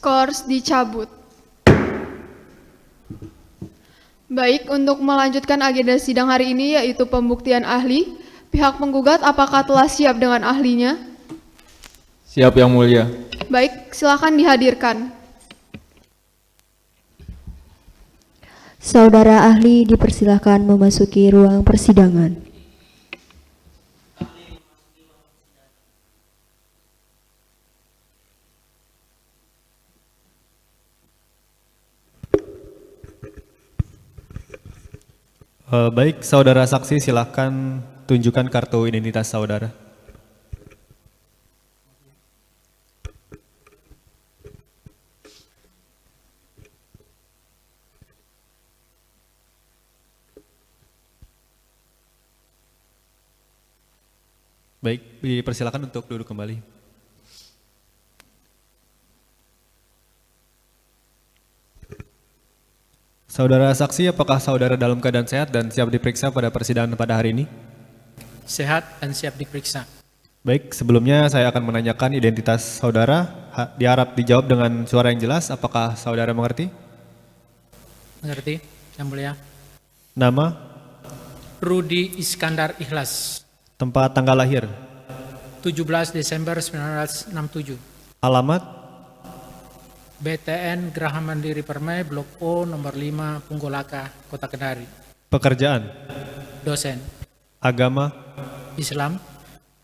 Skors dicabut. Baik, untuk melanjutkan agenda sidang hari ini yaitu pembuktian ahli, pihak penggugat apakah telah siap dengan ahlinya? Siap Yang Mulia. Baik, silakan dihadirkan. Saudara ahli dipersilakan memasuki ruang persidangan. Baik, saudara saksi silakan tunjukkan kartu identitas saudara. Baik, dipersilakan untuk duduk kembali. Saudara saksi, apakah saudara dalam keadaan sehat dan siap diperiksa pada persidangan pada hari ini? Sehat dan siap diperiksa. Baik, sebelumnya saya akan menanyakan identitas saudara. Diharap dijawab dengan suara yang jelas. Apakah saudara mengerti? Mengerti, Yang Mulia? Nama, Rudi Iskandar Ikhlas, tempat tanggal lahir, 17 Desember 1967. alamat, BTN Geraha Mandiri Permai, Blok O, nomor 5, Punggolaka, Kota Kendari. pekerjaan, Dosen, agama, Islam,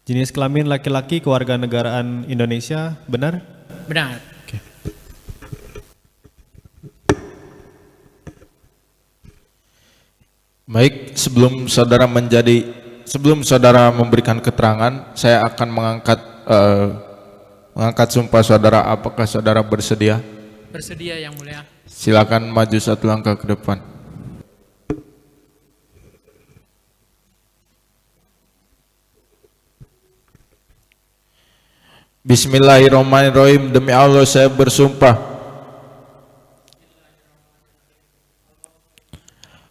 jenis kelamin laki-laki, kewarganegaraan Indonesia, benar? benar. Baik, sebelum saudara memberikan keterangan, saya akan mengangkat sumpah saudara. Apakah saudara bersedia? Bersedia, Yang Mulia. Silakan maju satu langkah ke depan. Bismillahirrahmanirrahim. Demi Allah saya bersumpah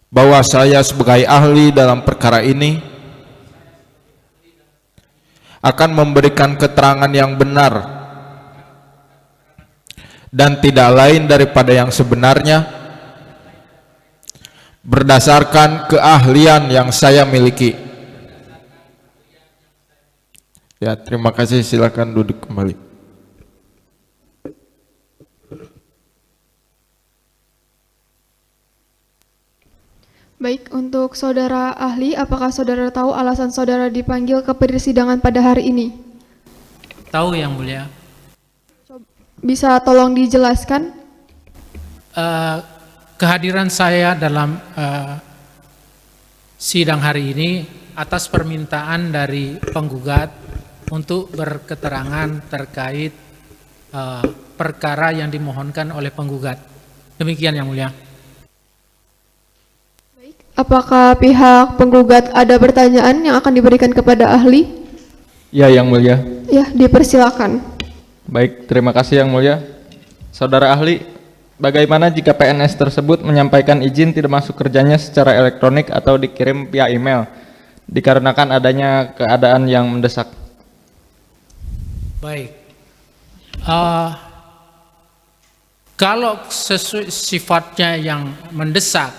bahwa saya sebagai ahli dalam perkara ini akan memberikan keterangan yang benar dan tidak lain daripada yang sebenarnya berdasarkan keahlian yang saya miliki. Ya, terima kasih, silakan duduk kembali. Baik, untuk saudara ahli, apakah saudara tahu alasan saudara dipanggil ke persidangan pada hari ini? Tahu, Yang Mulia. Bisa tolong dijelaskan? Kehadiran saya dalam sidang hari ini atas permintaan dari penggugat untuk berketerangan terkait perkara yang dimohonkan oleh penggugat. Demikian, Yang Mulia. Apakah pihak penggugat ada pertanyaan yang akan diberikan kepada ahli? Ya, Yang Mulia. Ya, dipersilakan. Baik, terima kasih Yang Mulia. Saudara ahli, bagaimana jika PNS tersebut menyampaikan izin tidak masuk kerjanya secara elektronik atau dikirim via email, dikarenakan adanya keadaan yang mendesak? Baik, kalau sifatnya yang mendesak,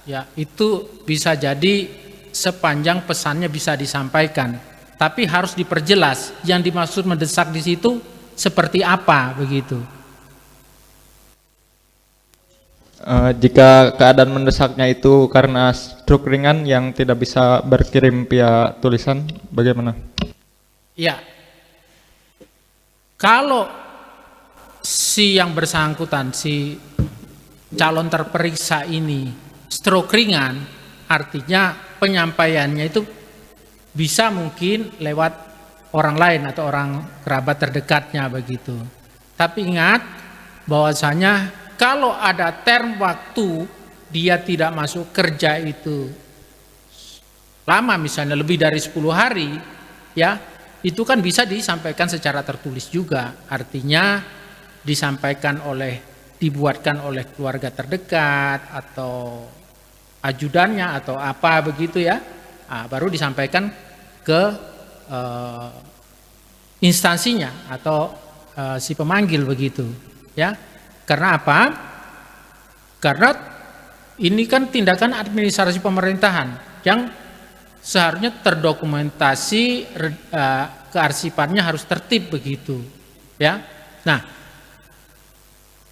ya itu bisa jadi sepanjang pesannya bisa disampaikan, tapi harus diperjelas yang dimaksud mendesak di situ seperti apa begitu. Jika keadaan mendesaknya itu karena stroke ringan yang tidak bisa berkirim via tulisan, bagaimana? Ya, kalau si yang bersangkutan, si calon terperiksa ini stroke ringan, artinya penyampaiannya itu bisa mungkin lewat orang lain atau orang kerabat terdekatnya begitu. Tapi ingat bahwasanya kalau ada term waktu dia tidak masuk kerja itu lama, misalnya lebih dari 10 hari, ya itu kan bisa disampaikan secara tertulis juga. Artinya dibuatkan oleh keluarga terdekat atau ajudannya atau apa begitu ya. Nah, baru disampaikan ke instansinya atau si pemanggil begitu. Ya, karena apa? Karena ini kan tindakan administrasi pemerintahan yang seharusnya terdokumentasi, kearsipannya harus tertib begitu, ya. Nah,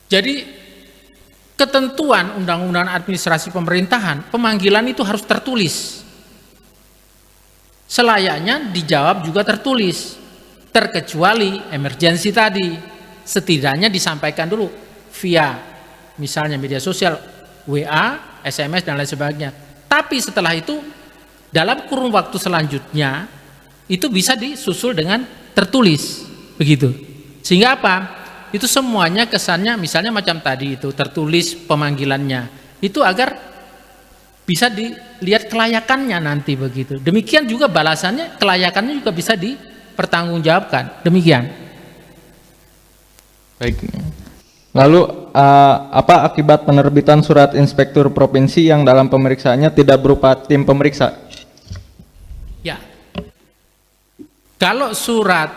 jadi ketentuan undang-undang administrasi pemerintahan, pemanggilan itu harus tertulis. Selayaknya dijawab juga tertulis, terkecuali emergensi tadi. Setidaknya disampaikan dulu via misalnya media sosial, WA, SMS, dan lain sebagainya. Tapi setelah itu, dalam kurun waktu selanjutnya, itu bisa disusul dengan tertulis. Begitu. Sehingga apa? Itu semuanya kesannya, misalnya macam tadi itu, tertulis pemanggilannya. Itu agar bisa dilihat kelayakannya nanti begitu. Demikian juga balasannya, kelayakannya juga bisa dipertanggungjawabkan. Demikian. Baik. Lalu apa akibat penerbitan surat inspektur provinsi yang dalam pemeriksaannya tidak berupa tim pemeriksa? Ya. Kalau surat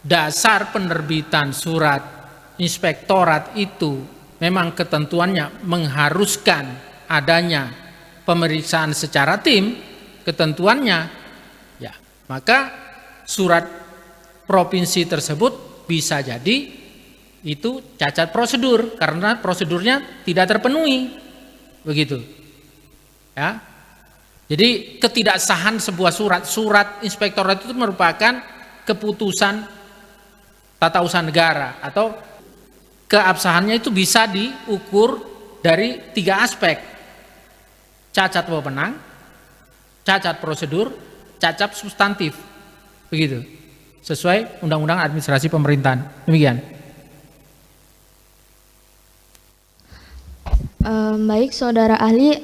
dasar penerbitan surat inspektorat itu memang ketentuannya mengharuskan adanya pemeriksaan secara tim, ketentuannya ya, maka surat provinsi tersebut bisa jadi itu cacat prosedur karena prosedurnya tidak terpenuhi, begitu ya. Jadi ketidaksahan sebuah surat inspektorat itu merupakan keputusan tata usaha negara, atau keabsahannya itu bisa diukur dari 3 aspek: cacat wewenang, cacat prosedur, cacat substantif, begitu, sesuai Undang-Undang Administrasi Pemerintahan. Demikian. Baik, saudara ahli,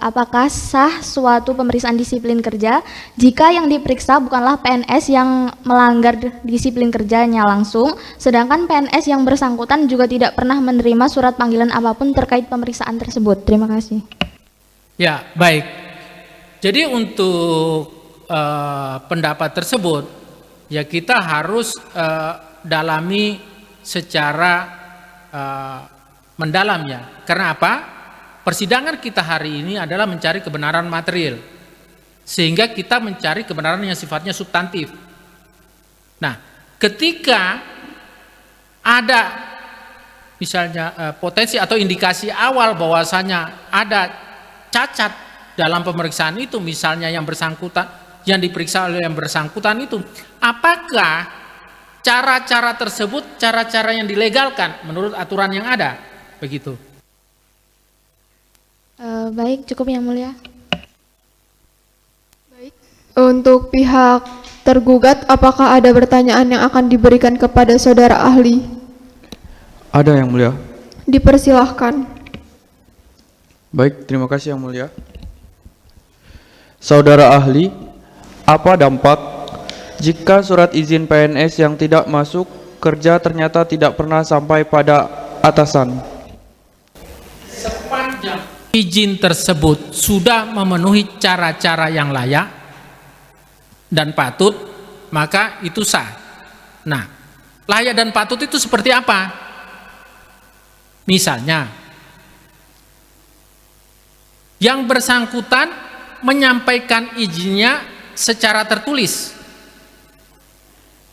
apakah sah suatu pemeriksaan disiplin kerja jika yang diperiksa bukanlah PNS yang melanggar disiplin kerjanya langsung, sedangkan PNS yang bersangkutan juga tidak pernah menerima surat panggilan apapun terkait pemeriksaan tersebut? Terima kasih. Ya, baik. Jadi untuk pendapat tersebut, ya kita harus dalami secara mendalam ya. Karena apa? Persidangan kita hari ini adalah mencari kebenaran material, sehingga kita mencari kebenaran yang sifatnya substantif. Nah, ketika ada misalnya potensi atau indikasi awal bahwasanya ada cacat dalam pemeriksaan itu, misalnya yang bersangkutan, yang diperiksa oleh yang bersangkutan itu, apakah cara-cara tersebut cara-cara yang dilegalkan menurut aturan yang ada? Begitu. Baik, cukup yang mulia. Baik. Untuk pihak tergugat, apakah ada pertanyaan yang akan diberikan kepada saudara ahli? Ada yang mulia. Dipersilahkan. Baik, terima kasih yang mulia. Saudara ahli, apa dampak jika surat izin PNS yang tidak masuk kerja ternyata tidak pernah sampai pada atasan? Sepanjang izin tersebut sudah memenuhi cara-cara yang layak dan patut, maka itu sah. Nah, layak dan patut itu seperti apa? Misalnya, yang bersangkutan menyampaikan izinnya secara tertulis,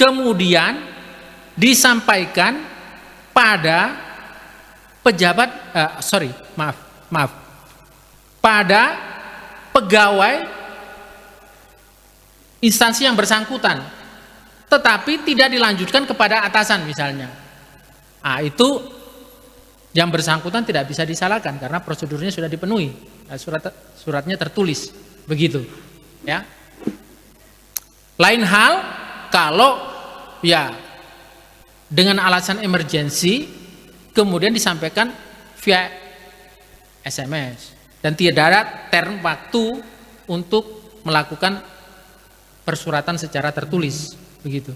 kemudian disampaikan pada pejabat, pada pegawai instansi yang bersangkutan, tetapi tidak dilanjutkan kepada atasan misalnya. Nah, itu yang bersangkutan tidak bisa disalahkan karena prosedurnya sudah dipenuhi, suratnya tertulis, begitu. Ya. Lain hal kalau ya dengan alasan emergensi kemudian disampaikan via SMS dan tidak ada term waktu untuk melakukan persuratan secara tertulis, begitu.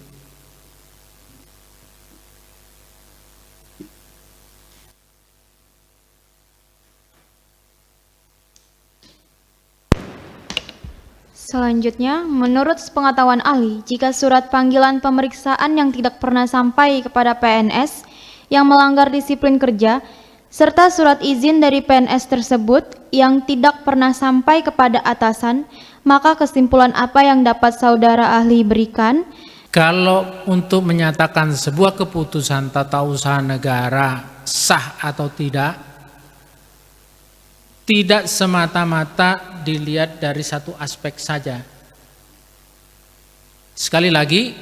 Selanjutnya, menurut sepengetahuan ahli, jika surat panggilan pemeriksaan yang tidak pernah sampai kepada PNS yang melanggar disiplin kerja, serta surat izin dari PNS tersebut yang tidak pernah sampai kepada atasan, maka kesimpulan apa yang dapat saudara ahli berikan? Kalau untuk menyatakan sebuah keputusan tata usaha negara sah atau tidak semata-mata dilihat dari satu aspek saja. Sekali lagi,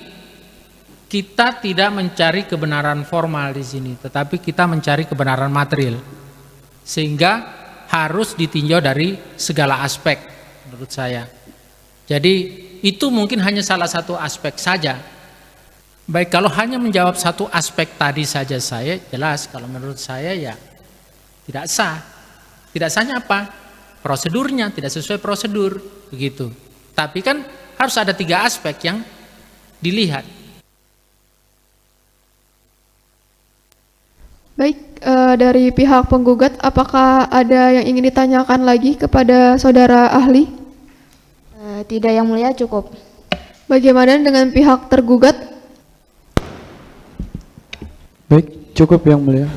kita tidak mencari kebenaran formal di sini, tetapi kita mencari kebenaran material. Sehingga harus ditinjau dari segala aspek menurut saya. Jadi itu mungkin hanya salah satu aspek saja. Baik, kalau hanya menjawab satu aspek tadi saja saya jelas, kalau menurut saya ya tidak sah. Tidak sahnya apa? Prosedurnya tidak sesuai prosedur, begitu. Tapi kan harus ada 3 aspek yang dilihat. Baik, dari pihak penggugat, apakah ada yang ingin ditanyakan lagi kepada saudara ahli? Tidak yang mulia, cukup. Bagaimana dengan pihak tergugat? Baik, cukup yang mulia.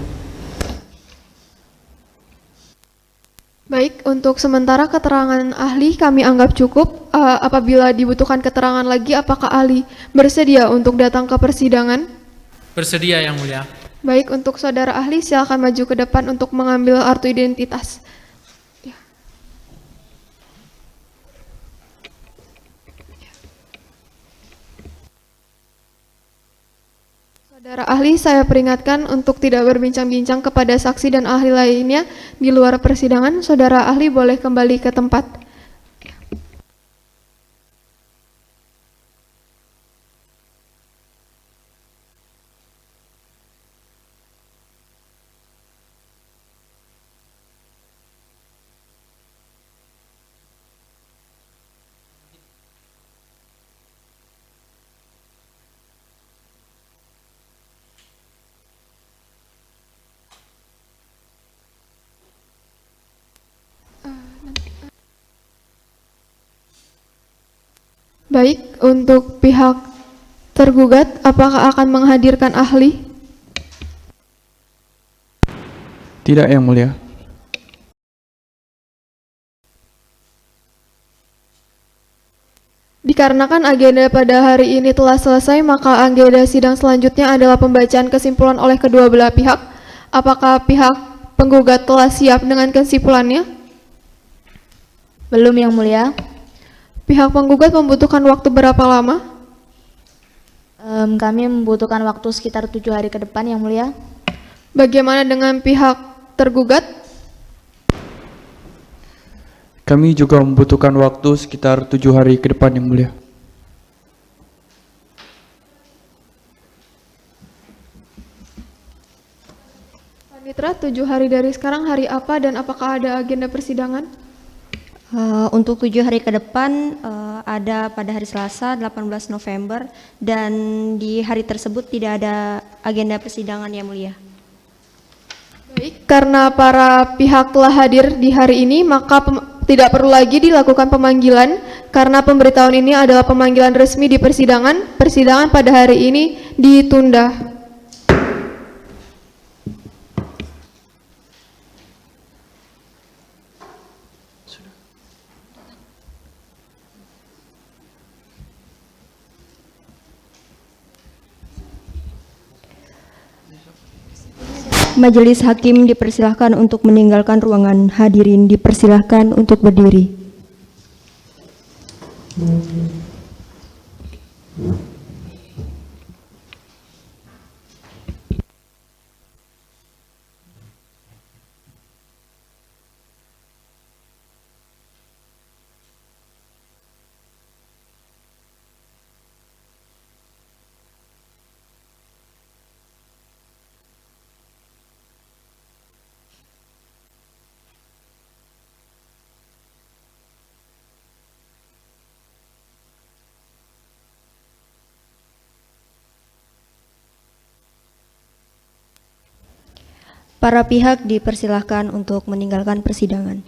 Baik, untuk sementara keterangan ahli kami anggap cukup. Apabila dibutuhkan keterangan lagi, apakah ahli bersedia untuk datang ke persidangan? Bersedia yang mulia. Baik, untuk saudara ahli silakan maju ke depan untuk mengambil kartu identitas. Ya. Saudara ahli, saya peringatkan untuk tidak berbincang-bincang kepada saksi dan ahli lainnya di luar persidangan. Saudara ahli boleh kembali ke tempat. Baik, untuk pihak tergugat, apakah akan menghadirkan ahli? Tidak yang mulia. Dikarenakan agenda pada hari ini telah selesai, maka agenda sidang selanjutnya adalah pembacaan kesimpulan oleh kedua belah pihak. Apakah pihak penggugat telah siap dengan kesimpulannya? Belum yang mulia. Pihak penggugat membutuhkan waktu berapa lama? Kami membutuhkan waktu sekitar 7 hari ke depan yang mulia. Bagaimana dengan pihak tergugat? Kami juga membutuhkan waktu sekitar 7 hari ke depan yang mulia. Panitra, 7 hari dari sekarang hari apa dan apakah ada agenda persidangan? Untuk 7 hari ke depan ada pada hari Selasa 18 November dan di hari tersebut tidak ada agenda persidangan yang mulia. Baik, karena para pihak telah hadir di hari ini, maka tidak perlu lagi dilakukan pemanggilan karena pemberitahuan ini adalah pemanggilan resmi di persidangan. Persidangan pada hari ini ditunda. Majelis Hakim dipersilahkan untuk meninggalkan ruangan, hadirin dipersilahkan untuk berdiri. Para pihak dipersilahkan untuk meninggalkan persidangan.